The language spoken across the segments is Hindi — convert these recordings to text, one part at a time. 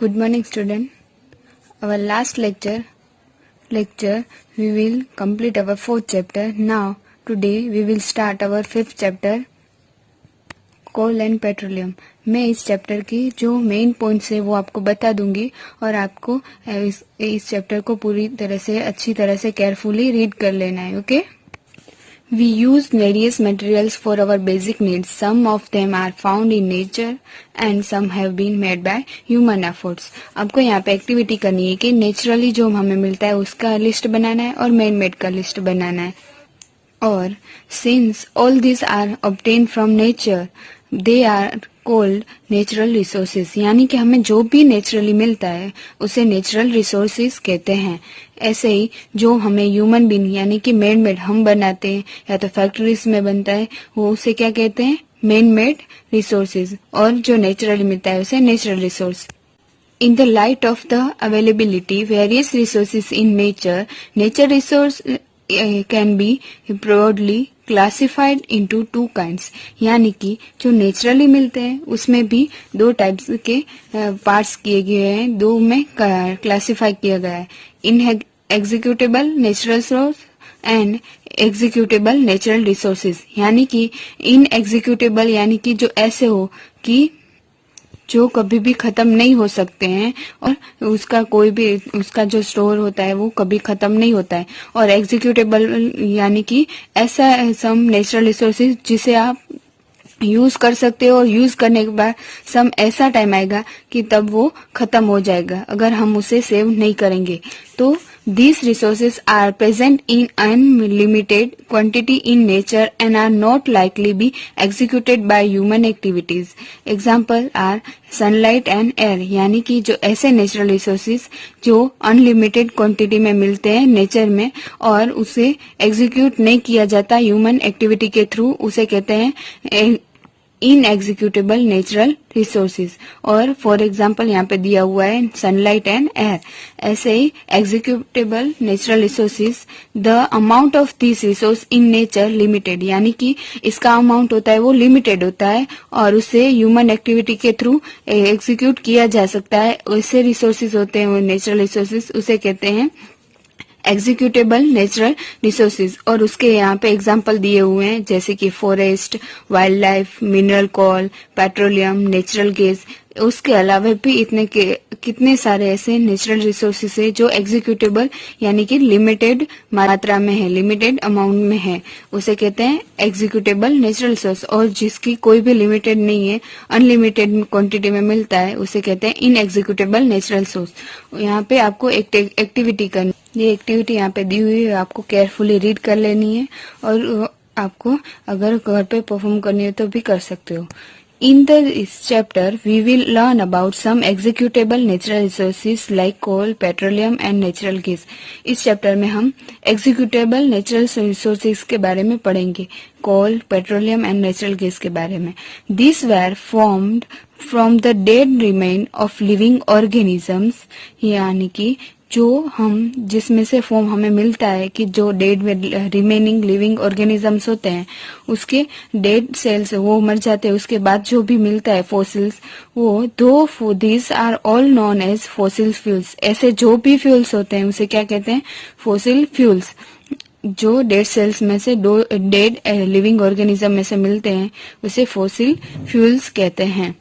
Good morning, student. Our last lecture, we will complete our 4th chapter. Now, today we will start our 5th chapter, coal and petroleum. मैं इस चैप्टर की जो मेन पॉइंट्स है वो आपको बता दूंगी और आपको इस चैप्टर को पूरी तरह से अच्छी तरह से केयरफुली रीड कर लेना है. Okay. We use various materials for our basic needs. Some of them are found in nature and some have been made by human efforts. आपको यहाँ पे एक्टिविटी करनी है कि नेचुरली जो हमें मिलता है उसका लिस्ट बनाना है और मैन मेड का लिस्ट बनाना है. और since all these are obtained from nature, they are called natural resources. यानी कि हमें जो भी नेचुरली मिलता है उसे नेचुरल रिसोर्सेज कहते हैं. ऐसे ही जो हमें ह्यूमन बीइंग यानी कि मेड मेड हम बनाते हैं या तो फैक्ट्रीज में बनता है वो उसे क्या कहते हैं, मेन मेड रिसोर्सेज. और जो नेचुरली मिलता है उसे natural resource. In the light of the availability various resources in nature resource can be broadly classified into two kinds. यानी कि जो नेचुरली मिलते हैं उसमें भी दो टाइप्स के पार्ट्स किए गए हैं, दो में क्लासिफाई किया गया है. Inexhaustible natural source and exhaustible natural resources. यानी कि इन एग्जीक्यूटेबल यानी कि जो ऐसे हो कि जो कभी भी खत्म नहीं हो सकते हैं और उसका कोई भी उसका जो स्टोर होता है वो कभी खत्म नहीं होता है. और एग्जीक्यूटेबल यानी कि ऐसा सम नेचुरल रिसोर्सेज जिसे आप यूज कर सकते हो और यूज करने के बाद सम ऐसा टाइम आएगा कि तब वो खत्म हो जाएगा अगर हम उसे सेव नहीं करेंगे. तो these resources are present in unlimited quantity in nature and are not likely be executed by human activities. Example are sunlight and air. यानी कि जो ऐसे नेचुरल रिसोर्सेज जो अनलिमिटेड क्वांटिटी में मिलते हैं नेचर में और उसे एग्जीक्यूट नहीं किया जाता ह्यूमन एक्टिविटी के थ्रू, उसे कहते हैं इन एग्जीक्यूटेबल नेचुरल रिसोर्सेज. और फॉर एग्जाम्पल यहाँ पे दिया हुआ है सनलाइट एंड एयर. ऐसे ही exhaustible natural resources the amount of this resource in nature limited. यानी कि इसका अमाउंट होता है वो लिमिटेड होता है और उसे ह्यूमन एक्टिविटी के थ्रू एग्जीक्यूट किया जा सकता है. ऐसे रिसोर्सेज होते हैं वो नेचुरल रिसोर्सेज, उसे कहते हैं एग्जीक्यूटेबल नेचुरल रिसोर्सेज. और उसके यहाँ पे एग्जाम्पल दिए हुए हैं जैसे कि फॉरेस्ट, वाइल्ड लाइफ, मिनरल कोल, पेट्रोलियम, नेचुरल गैस. उसके अलावा भी कितने सारे ऐसे नेचुरल रिसोर्सेज है जो एग्जीक्यूटेबल यानी कि लिमिटेड मात्रा में है, लिमिटेड अमाउंट में है, उसे कहते हैं एग्जीक्यूटेबल नेचुरल रिसोर्स. और जिसकी कोई भी लिमिटेड नहीं है, अनलिमिटेड क्वांटिटी में मिलता है, उसे कहते हैं इन एग्जीक्यूटेबल नेचुरल रिसोर्स. यहाँ पे आपको एक एक्टिविटी करनी. ये एक्टिविटी यहाँ पे दी हुई है, आपको केयरफुली रीड कर लेनी है और आपको अगर घर पे परफॉर्म करनी है तो भी कर सकते हो. In this chapter, we will learn about some executable natural resources like coal, petroleum and natural gas. इस चैप्टर में हम executable natural resources के बारे में पढ़ेंगे, coal, petroleum and natural gas के बारे में. These were formed from the dead remains of living organisms. यानी कि जो हम जिसमें से फॉर्म हमें मिलता है कि जो डेड में रिमेनिंग लिविंग ऑर्गेनिजम्स होते हैं उसके डेड सेल्स वो मर जाते हैं, उसके बाद जो भी मिलता है फॉसिल्स वो दो this are all known as fossil fuels. ऐसे जो भी फ्यूल्स होते हैं उसे क्या कहते हैं, फॉसिल फ्यूल्स. जो डेड सेल्स में से डेड लिविंग ऑर्गेनिज्म में से मिलते हैं उसे फॉसिल फ्यूल्स कहते हैं.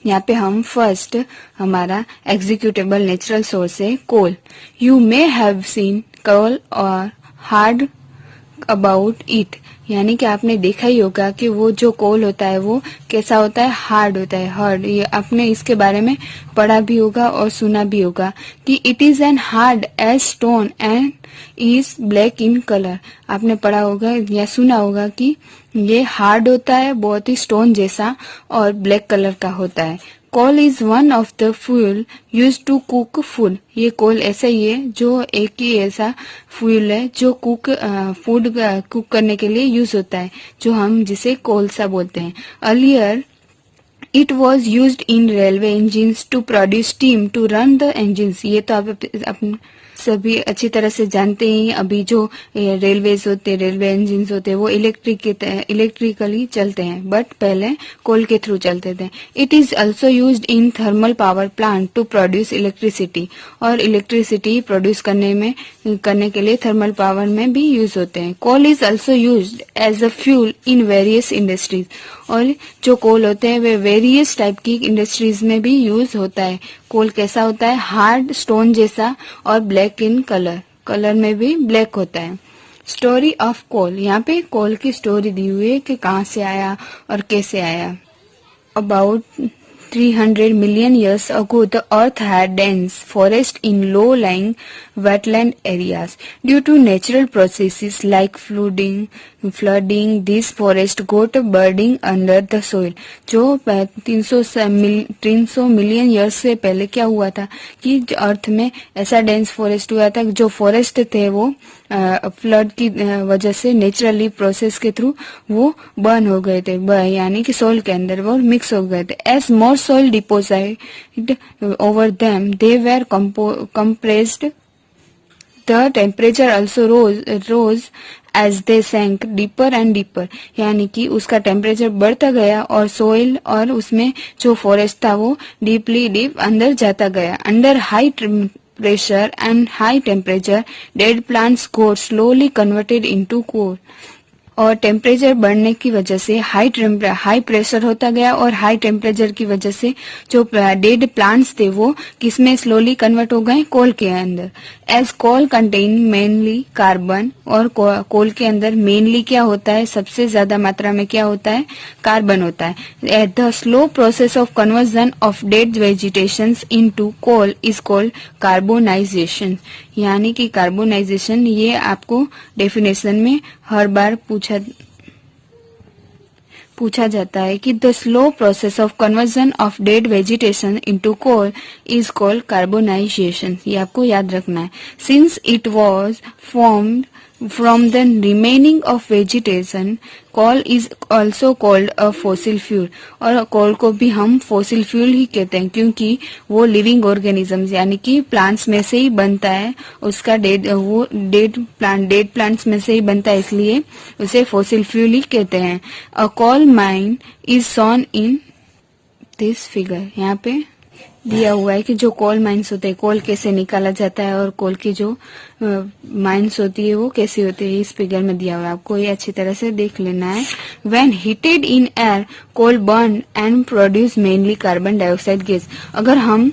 यहाँ पे हम फर्स्ट हमारा एग्जीक्यूटेबल नेचुरल सोर्स है कोल. यू मे हैव सीन कोल और हार्ड अबाउट इट. यानी कि आपने देखा ही होगा कि वो जो कोल होता है वो कैसा होता है, हार्ड होता है. हार्ड, ये आपने इसके बारे में पढ़ा भी होगा और सुना भी होगा कि it is an hard as stone and is black in colour. आपने पढ़ा होगा या सुना होगा कि ये हार्ड होता है, बहुत ही स्टोन जैसा और ब्लैक कलर का होता है. Coal is one of the fuel use to cook food. ये कोल ऐसा ही है जो एक ही ऐसा फ्यूल है जो फूड कुक करने के लिए यूज होता है, जो हम जिसे कोलसा बोलते हैं. Earlier It was used in railway engines to produce steam to run the engines. ये तो आप सभी अच्छी तरह से जानते हैं, अभी जो रेलवेज होते हैं, रेलवे इंजिन होते हैं, वो इलेक्ट्रिकली चलते हैं, बट पहले कोल के थ्रू चलते थे। It is also used in thermal power plant to produce electricity, और इलेक्ट्रिसिटी प्रोड्यूस करने के लिए थर्मल पावर में भी यूज होते हैं। Coal is also used as a fuel in various industries, और जो कोल होते हैं वे वेरियस टाइप की इंडस्ट्रीज में भी यूज होता है। कोल कैसा होता है? हार्ड स्टोन जैसा और ब्लैक इन कलर में भी ब्लैक होता है। स्टोरी ऑफ कोल, यहाँ पे कोल की स्टोरी दी हुई है कि कहाँ से आया और कैसे आया। About 300 million years ago, the earth had dense forest in low-lying wetland areas. Due to natural processes like flooding, these forests got buried under the soil. जो 300 मिलियन ईयर्स से पहले क्या हुआ था कि अर्थ में ऐसा डेंस फॉरेस्ट हुआ था, जो फॉरेस्ट थे वो फ्लड की वजह से नेचुरली प्रोसेस के थ्रू वो बर्न हो गए थे, यानी कि सोइल के अंदर वो मिक्स हो गए थे। As more soil deposit over them they were compressed, the temperature also rose as they sank deeper and deeper, यानी कि उसका टेम्परेचर बढ़ता गया और सोइल और उसमें जो फॉरेस्ट था वो डीप अंदर जाता गया। Under high pressure and high temperature, dead plants got slowly converted into coal. और टेम्परेचर बढ़ने की वजह से हाई प्रेशर होता गया, और हाई टेम्परेचर की वजह से जो डेड प्लांट्स थे वो किसमें स्लोली कन्वर्ट हो गए? कोल के अंदर। As coal contain mainly carbon, और कोल के अंदर मेनली क्या होता है? सबसे ज्यादा मात्रा में क्या होता है? कार्बन होता है। The slow process of conversion of dead vegetation into coal is called carbonisation, यानी कि कार्बोनाइजेशन, ये आपको डेफिनेशन में हर बार पूछा जाता है कि the slow process of conversion of dead vegetation into coal is called carbonisation, ये आपको याद रखना है। Since it was formed from the remaining of vegetation, coal is also called a fossil fuel, और कोल को भी हम फॉसिल फ्यूल ही कहते हैं क्योंकि वो लिविंग ऑर्गेनिजम्स यानी कि प्लांट्स में से ही बनता है, उसका डेड प्लांट्स में से ही बनता है, इसलिए उसे फॉसिल फ्यूल ही कहते हैं। A coal mine is shown in this figure, यहाँ पे दिया हुआ है कि जो कोल माइंस होते हैं, कोल कैसे निकाला जाता है और कोल की जो माइंस होती है वो कैसी होती है, इस फिगर में दिया हुआ है, आपको ये अच्छी तरह से देख लेना है। When heated in air coal burn and produce mainly carbon dioxide gas, अगर हम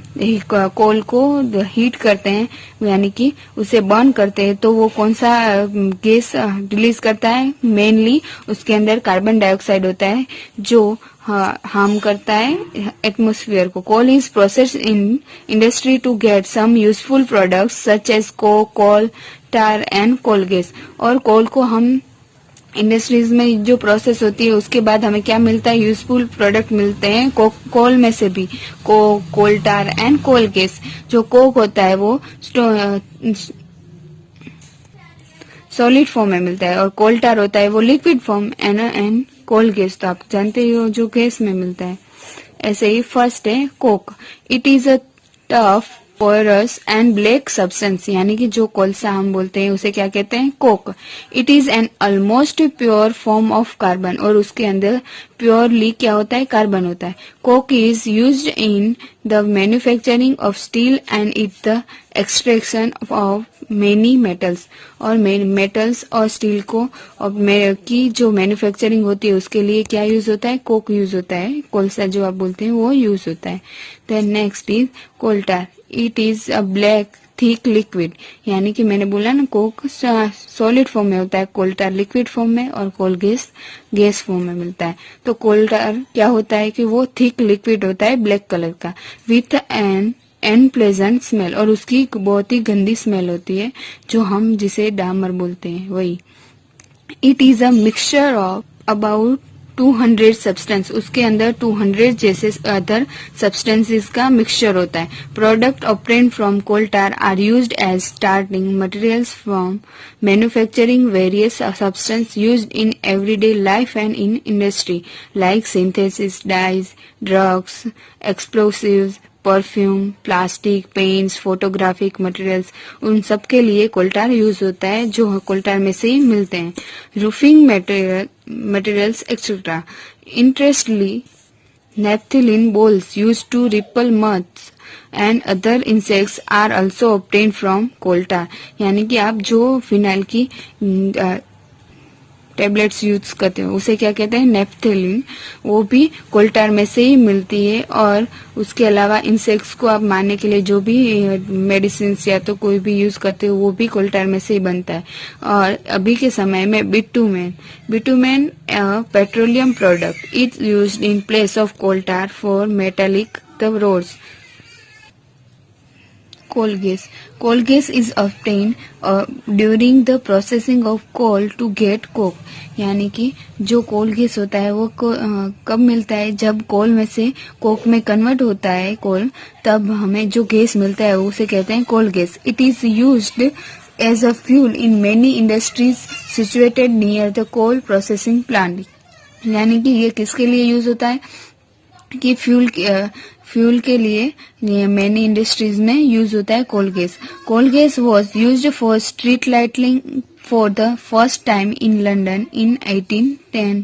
कोल को हीट करते हैं यानी कि उसे बर्न करते हैं तो वो कौन सा गैस रिलीज करता है? मेनली उसके अंदर कार्बन डाइऑक्साइड होता है जो हार्म करता है एटमोस्फियर को। Coal is process in industry to get some useful products such as coal tar and coal gas, और कोल को हम इंडस्ट्रीज में जो प्रोसेस होती है उसके बाद हमें क्या मिलता है? यूजफुल प्रोडक्ट मिलते हैं कोल में से भी, कोल टार एंड कोल गैस। जो कोक होता है वो सॉलिड फॉर्म में मिलता है और कोल टार होता है वो liquid form, and coal gas तो आप जानते ही हो जो गैस में मिलता है। ऐसे ही फर्स्ट है coke. It is a tough porous and black substance, यानी कि जो कोलसा हम बोलते हैं उसे क्या कहते हैं? Coke. It is N almost pure form of carbon, और उसके अंदर प्योरली क्या होता है? कार्बन होता है। Coke is used in the manufacturing of steel and it the extraction of many metals, और मेटल्स और स्टील को की जो मैन्युफैक्चरिंग होती है उसके लिए क्या यूज होता है? कोक यूज होता है, कोलसा जो आप बोलते हैं वो यूज होता है। Then next is coal tar. It is a black thick liquid, यानी कि मैंने बोला ना कोक सॉलिड फॉर्म में होता है, कोल टार लिक्विड फॉर्म में, और कोल गैस फॉर्म में मिलता है। तो कोल टार क्या होता है कि वो थिक लिक्विड होता है ब्लैक कलर का, विथ एन अनप्लेजेंट स्मेल, और उसकी बहुत ही गंदी स्मेल होती है जो हम जिसे डामर बोलते हैं वही। It is a mixture of about 200 substance, उसके अंदर 200 जैसे अदर सब्सटेंसेस का मिक्सचर होता है। Product obtained from coal tar are used as starting materials from manufacturing various substance used in everyday life and in industry like synthesis, dyes, drugs, explosives, perfume, plastic, paints, photographic materials, उन सब के लिए कोल टार यूज होता है जो कोल टार में से ही मिलते हैं. Roofing materials etcetera. Interestingly, naphthalene balls used to repel moths and other insects are also obtained from coal tar. यानी कि आप जो फिनाइल की टेबलेट्स यूज करते हो उसे क्या कहते हैं, नेफ्थेलिन. वो भी कोल टार में से ही मिलती है. और उसके अलावा इंसेक्ट्स को आप मारने के लिए जो भी मेडिसिन या तो कोई भी यूज करते हो वो भी कोल टार में से ही बनता है. और अभी के समय में bitumen petroleum product is used in place of coal tar for metallic the roads. Coal gas is obtained during the processing of coal to get coke. यानी कि जो कोल गैस होता है वो कब मिलता है, जब कोल में से कोक में कन्वर्ट होता है कोल, तब हमें जो गैस मिलता है उसे कहते हैं coal gas. It is used as a fuel in many industries situated near the coal processing plant. यानी कि ये किसके लिए यूज होता है कि फ्यूल के लिए मेनी इंडस्ट्रीज में यूज होता है coal gas. Coal gas was used for street lighting for the first time in London in 1810.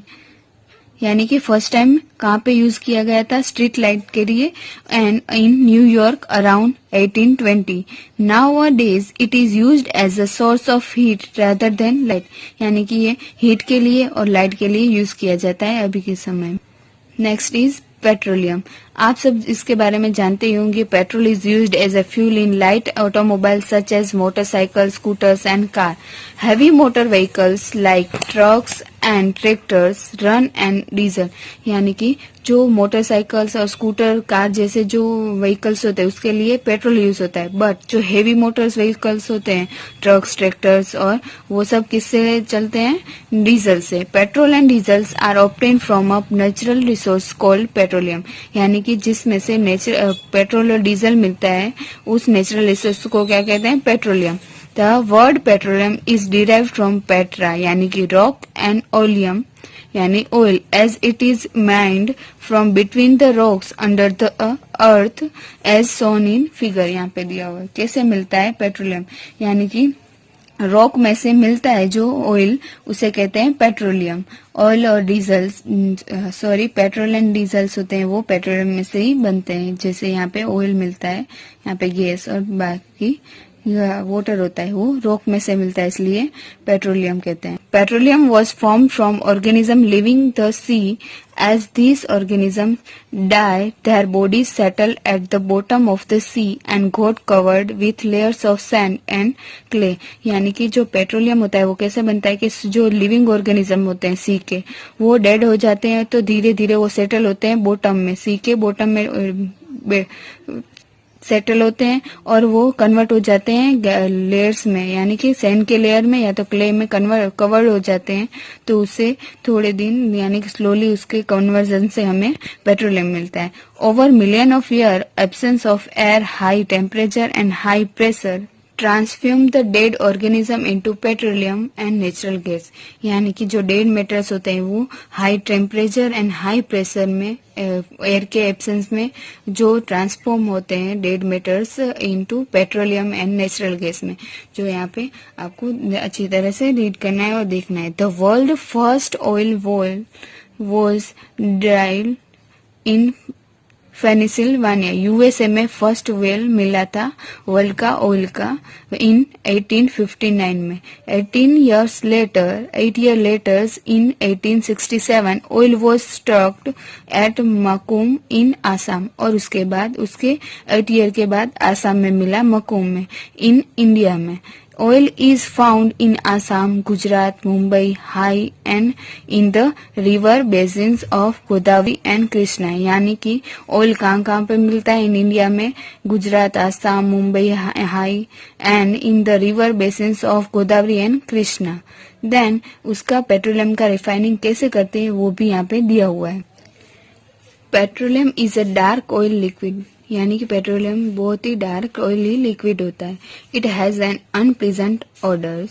यानी कि फर्स्ट टाइम कहाँ पे यूज किया गया था, स्ट्रीट लाइट के लिए, and in New York around 1820. Nowadays it is used as a source of heat rather than light. यानी कि ये हीट के लिए और लाइट के लिए यूज किया जाता है अभी के समय में. Next is petroleum. आप सब इसके बारे में जानते ही होंगे. Petrol is used as a fuel in light automobile such as motorcycle, scooters and car. Heavy motor vehicles like trucks and tractors run and diesel. यानी कि जो मोटरसाइकिल्स और स्कूटर, कार जैसे जो व्हीकल्स होते हैं उसके लिए पेट्रोल यूज होता है. बट जो हेवी मोटर्स व्हीकल्स होते हैं, ट्रक्स, ट्रैक्टर्स, और वो सब किससे चलते हैं, डीजल से. Petrol and diesels are obtained from a natural resource called petroleum. यानी कि जिसमें से पेट्रोल और डीजल मिलता है उस नेचुरल रिसोर्स को क्या कहते हैं, petroleum. The word petroleum is derived from petra यानी कि रॉक एंड ओलियम यानी oil, as it is mined from between the rocks under the earth as shown in figure. यहाँ पे दिया हुआ है कैसे मिलता है पेट्रोलियम. यानी कि रॉक में से मिलता है जो ऑयल, उसे कहते हैं पेट्रोलियम. ऑयल और डीजल, पेट्रोल एंड डीजल्स होते हैं वो पेट्रोलियम में से ही बनते हैं. जैसे यहाँ पे ऑयल मिलता है, यहाँ पे गैस, और बाकी वाटर होता है वो रॉक में से मिलता है, इसलिए पेट्रोलियम कहते हैं. Petroleum was form from organism living the sea. As these organisms die, their bodies settle at the bottom of the sea and got covered with layers of sand and clay. यानी कि जो पेट्रोलियम होता है वो कैसे बनता है कि जो लिविंग ऑर्गेनिज्म होते हैं सी के, वो डेड हो जाते हैं तो धीरे धीरे वो सेटल होते हैं बॉटम में, सी के बॉटम में सेटल होते हैं और वो कन्वर्ट हो जाते हैं लेयर्स में, यानी कि सैंड के लेयर में या तो क्ले में कवर्ड हो जाते हैं. तो उससे थोड़े दिन यानी कि स्लोली उसके कन्वर्जन से हमें पेट्रोलियम मिलता है. Over million of year absence of air, high temperature and high pressure transformed the dead organism into petroleum and natural gas. यानी कि जो डेड मेटल्स होते हैं वो high temperature and high pressure में, एयर के एब्सेंस में जो ट्रांसफॉर्म होते हैं dead metals into petroleum and natural gas में. जो यहाँ पे आपको अच्छी तरह से रीड करना है और देखना है. The world first oil well was drilled in Pennsylvania. USA में फर्स्ट वेल मिला था वर्ल्ड का ऑयल का इन 1859 में. 8 years later in 1867 oil was struck at Maktoum इन आसाम. और उसके बाद उसके 8 year के बाद आसाम में मिला, मकूम में, इन इंडिया में. Oil is found in Assam, Gujarat, Mumbai, High and in the river basins of Godavari and Krishna. यानी कि ऑयल कहाँ पे मिलता है इन इंडिया में, Gujarat, Assam, Mumbai, high and in the river basins of Godavari and Krishna. Then उसका पेट्रोलियम का रिफाइनिंग कैसे करते हैं वो भी यहाँ पे दिया हुआ है. Petroleum is a dark oil liquid. यानी कि पेट्रोलियम बहुत ही डार्क ऑयली लिक्विड होता है. It has an unpleasant odours.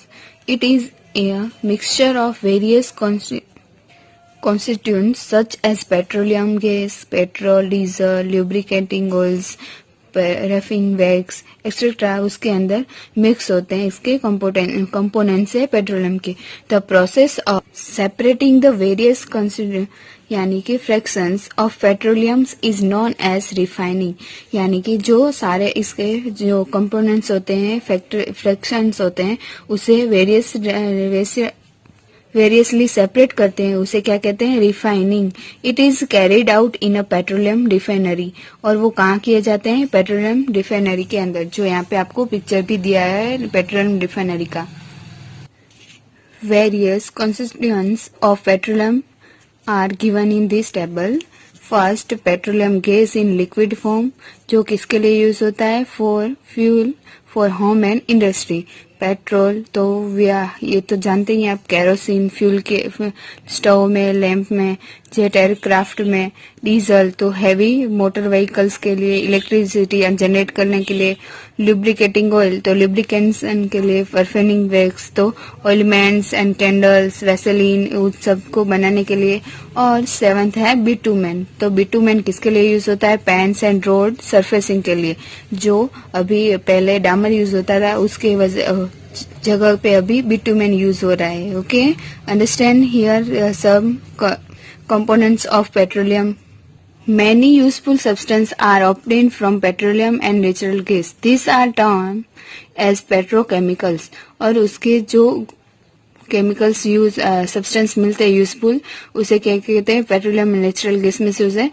It is a mixture of various constituents such as petroleum gas, petrol, diesel, lubricating oils, paraffin, wax etcetera उसके अंदर मिक्स होते हैं इसके कंपोनेंट से पेट्रोलियम के। The process of separating the various यानी कि fractions of petroleums is known as refining, यानी कि जो सारे इसके जो कंपोनेंट्स होते हैं, फ्रैक्शंस होते हैं, उसे वेरियसली सेपरेट करते हैं, उसे क्या कहते हैं? Refining. It is carried out in a petroleum refinery, और वो कहाँ किए जाते हैं? पेट्रोलियम रिफाइनरी के अंदर, जो यहाँ पे आपको पिक्चर भी दिया है पेट्रोलियम रिफाइनरी का। Various constituents of petroleum are given in this table. First, petroleum gas in liquid form, जो किसके लिए यूज होता है? For fuel for home and industry. Petrol तो ये तो जानते ही आप, केरोसिन फ्यूल के स्टोव में, लैंप में, जेट एयरक्राफ्ट में। डीजल तो हैवी मोटर व्हीकल्स के लिए, इलेक्ट्रिसिटी जनरेट करने के लिए। लुब्रिकेटिंग ऑयल तो लुब्रिकेशन के लिए। परफ्यूमिंग वैक्स तो ऑइलमेंट्स एंड कैंडल्स, वैसेलिन उस सब को बनाने के लिए। और सेवंथ है बिटुमेन, तो बिटुमेन किसके लिए यूज होता है? पेंट्स एंड रोड सरफेसिंग के लिए, जो अभी पहले डामर यूज होता था उसके जगह पे अभी बिटुमेन यूज हो रहा है। Okay, understand here some components of petroleum. Many useful substances are obtained from petroleum and natural gas. These are termed as petrochemicals. और उसके जो केमिकल्स सब्सटेंस मिलते हैं यूजफुल, उसे क्या कहते हैं? पेट्रोलियम एंड नेचुरल गैस में से उसे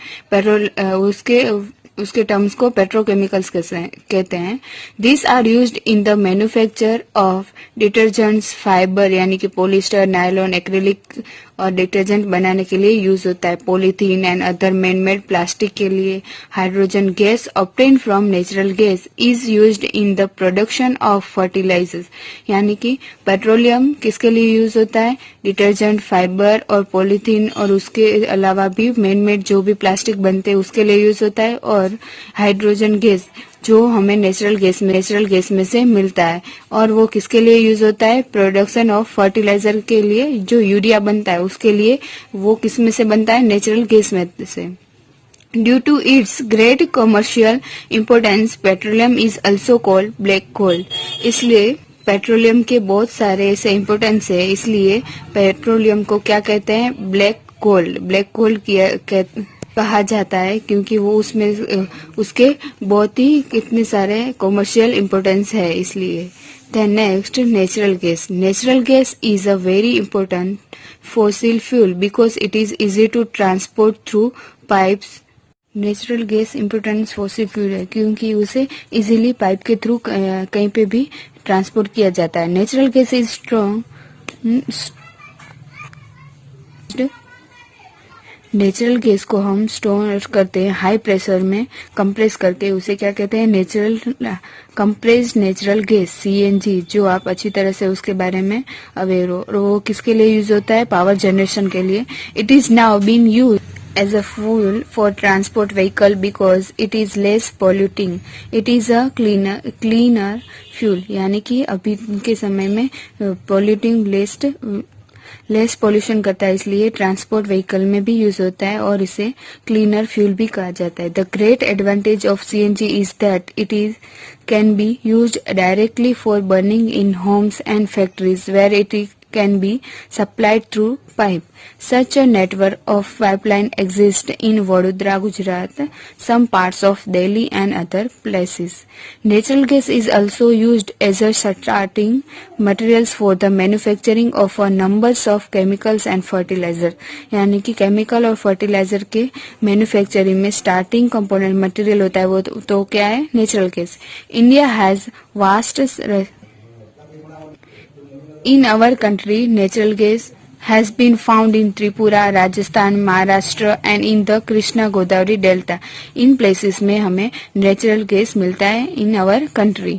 उसके टर्म्स को पेट्रोकेमिकल्स कहते हैं। This are used in the manufacture of detergents, fibre यानी कि पॉलिस्टर, नायलॉन, एक्रिलिक और डिटर्जेंट बनाने के लिए यूज होता है। Polythene and other man made plastic के लिए। Hydrogen gas obtain from natural gas is used in the production of fertilisers, यानी कि पेट्रोलियम किसके लिए यूज होता है? डिटर्जेंट, फाइबर और पॉलीथीन, और उसके अलावा भी मैन मेड जो भी प्लास्टिक बनते हैं उसके लिए यूज होता है। और हाइड्रोजन गैस जो हमें नेचुरल गैस में से मिलता है, और वो किसके लिए यूज होता है? प्रोडक्शन ऑफ फर्टिलाइजर के लिए, जो यूरिया बनता है उसके लिए। वो किस में से बनता है? नेचुरल गैस में से। Due to its great commercial importance, petroleum is also called black coal. इसलिए पेट्रोलियम के बहुत सारे ऐसे इम्पोर्टेंस है, इसलिए पेट्रोलियम को क्या कहते हैं? ब्लैक कोल कहा जाता है, क्योंकि वो उसके बहुत ही कितने सारे कमर्शियल इम्पोर्टेंस है इसलिए। Then next, natural gas is a very important fossil fuel because it is easy to transport through pipes. Natural gas important fossil fuel है क्योंकि उसे इजीली पाइप के थ्रू कहीं पे भी ट्रांसपोर्ट किया जाता है। Natural gas is strong. Natural gas को हम स्टोर करते हैं हाई प्रेशर में कंप्रेस करके, उसे क्या कहते हैं? कंप्रेस्ड नेचुरल गैस, सीएनजी, जो आप अच्छी तरह से उसके बारे में अवेयर हो। वो किसके लिए यूज होता है? पावर जनरेशन के लिए। It is now been use as a fuel for transport vehicle because it is less polluting. It is a cleaner fuel, यानी कि अभी के समय में पॉल्यूटिंग लेस पॉल्यूशन करता है, इसलिए ट्रांसपोर्ट व्हीकल में भी यूज होता है और इसे क्लीनर फ्यूल भी कहा जाता है। The great advantage of CNG is that it can be used directly for burning in homes and factories where it can be supplied through pipe. Such a network of pipeline exists in Vadodara, Gujarat, some parts of Delhi and other places. Natural gas is also used as a starting materials for the manufacturing of a numbers of chemicals and fertilizer. यानी कि केमिकल और फर्टिलाइजर के मैन्युफैक्चरिंग में स्टार्टिंग कंपोनेंट मटेरियल होता है वो तो क्या है? Natural gas. India has vast In our country, natural gas has been found in Tripura, Rajasthan, Maharashtra and in the Krishna Godavari Delta. In places में हमें natural gas मिलता है in our country.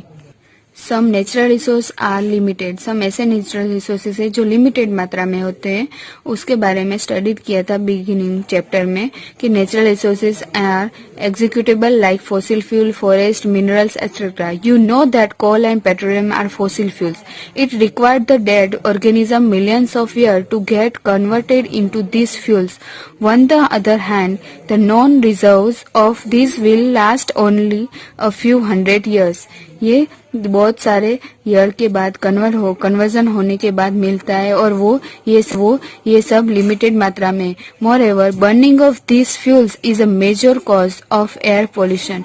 Some natural resource are limited, some ऐसे नेचुरल रिसोर्सेज है जो लिमिटेड मात्रा में होते हैं, उसके बारे में स्टडी किया था बिगिनिंग चैप्टर में कि natural resources are executable like fossil fuel, forest, minerals etcetera. You know that coal and petroleum are fossil fuels. It required the dead organism millions of years to get converted into these fuels. On the other hand, the known reserves of these will last only a few hundred years. ये बहुत सारे ईयर के बाद कन्वर्जन होने के बाद मिलता है और ये सब लिमिटेड मात्रा में. मोreover, burning of these fuels is a major cause of air pollution.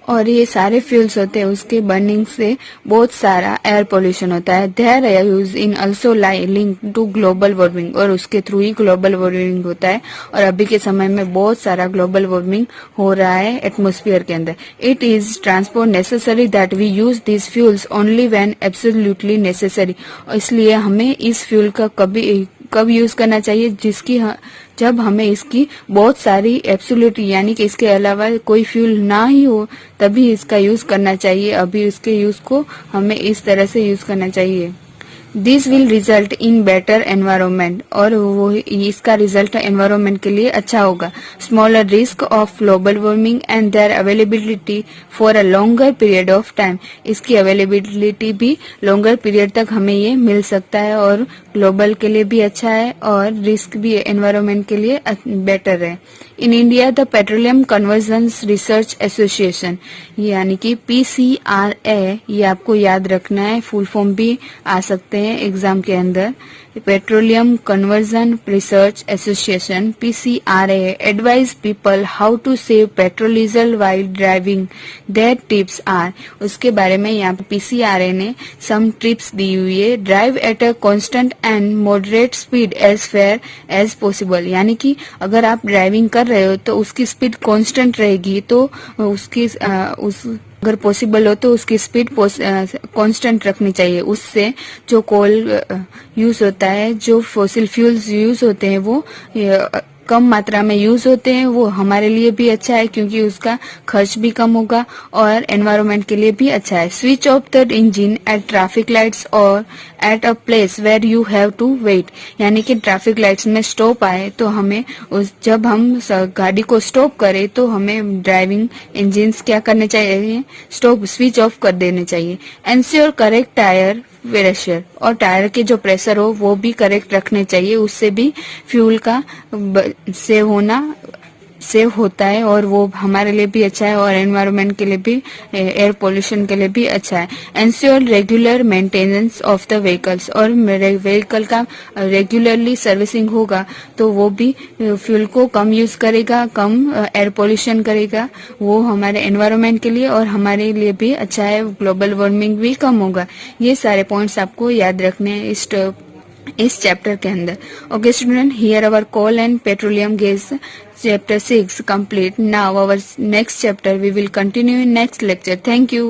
और ये सारे फ्यूल्स होते हैं, उसके बर्निंग से बहुत सारा एयर पोल्यूशन होता है. Their use in also link to global warming, और उसके थ्रू ही ग्लोबल वार्मिंग होता है. और अभी के समय में बहुत सारा ग्लोबल वार्मिंग हो रहा है एटमॉस्फेयर के अंदर. It is transport necessary that we use this fuels only when absolutely necessary. इसलिए हमें इस फ्यूल का कब यूज करना चाहिए, जब हमें इसकी बहुत सारी एब्सोल्यूट यानी कि इसके अलावा कोई फ्यूल ना ही हो, तभी इसका यूज करना चाहिए. अभी इसके यूज को हमें इस तरह से यूज करना चाहिए. This will result in better environment, और वो इसका रिजल्ट एनवायरमेंट के लिए अच्छा होगा. Smaller risk of global warming and their availability for a longer period of time. इसकी अवेलेबिलिटी भी लॉन्गर पीरियड तक हमें ये मिल सकता है, और ग्लोबल के लिए भी अच्छा है और रिस्क भी एनवायरमेंट के लिए बेटर है. In India the petroleum conversion research association, यानी कि PCRA, ये आपको याद रखना है, फुल फॉर्म भी आ सकते हैं एग्जाम के अंदर. Petroleum conversion research association PCRA advise people how to save petrol diesel while driving. Their tips are, उसके बारे में यहाँ पे PCRA ने सम टिप्स दी हुई है. Drive at a constant and moderate speed as fair as possible, यानी कि अगर आप ड्राइविंग कर रहे हो तो उसकी स्पीड कांस्टेंट रहेगी, तो अगर पॉसिबल हो तो उसकी स्पीड कांस्टेंट रखनी चाहिए. उससे जो कोल यूज होता है, जो फॉसिल फ्यूल्स यूज होते हैं, वो कम मात्रा में यूज होते हैं. वो हमारे लिए भी अच्छा है क्योंकि उसका खर्च भी कम होगा और एनवायरनमेंट के लिए भी अच्छा है. Switch off the engine at traffic lights और at a place where you have to wait, यानी कि ट्रैफिक लाइट्स में स्टॉप आए तो हमें जब हम गाड़ी को स्टॉप करें तो हमें ड्राइविंग इंजन क्या करने चाहिए, स्विच ऑफ कर देने चाहिए. एंश्योर करेक्ट टायर प्रेशर, और टायर के जो प्रेशर हो वो भी करेक्ट रखने चाहिए. उससे भी फ्यूल का सेव होता है और वो हमारे लिए भी अच्छा है और एनवायरनमेंट के लिए भी, एयर पोल्यूशन के लिए भी अच्छा है. Ensure regular maintenance of the vehicles, और व्हीकल का रेगुलरली सर्विसिंग होगा तो वो भी फ्यूल को कम यूज करेगा, कम एयर पोल्यूशन करेगा. वो हमारे एनवायरनमेंट के लिए और हमारे लिए भी अच्छा है, ग्लोबल वार्मिंग भी कम होगा. ये सारे पॉइंट्स आपको याद रखने हैं इस चैप्टर के अंदर. Okay student, here our coal and petroleum gas chapter 6 complete. Now our next chapter we will continue in next lecture. Thank you.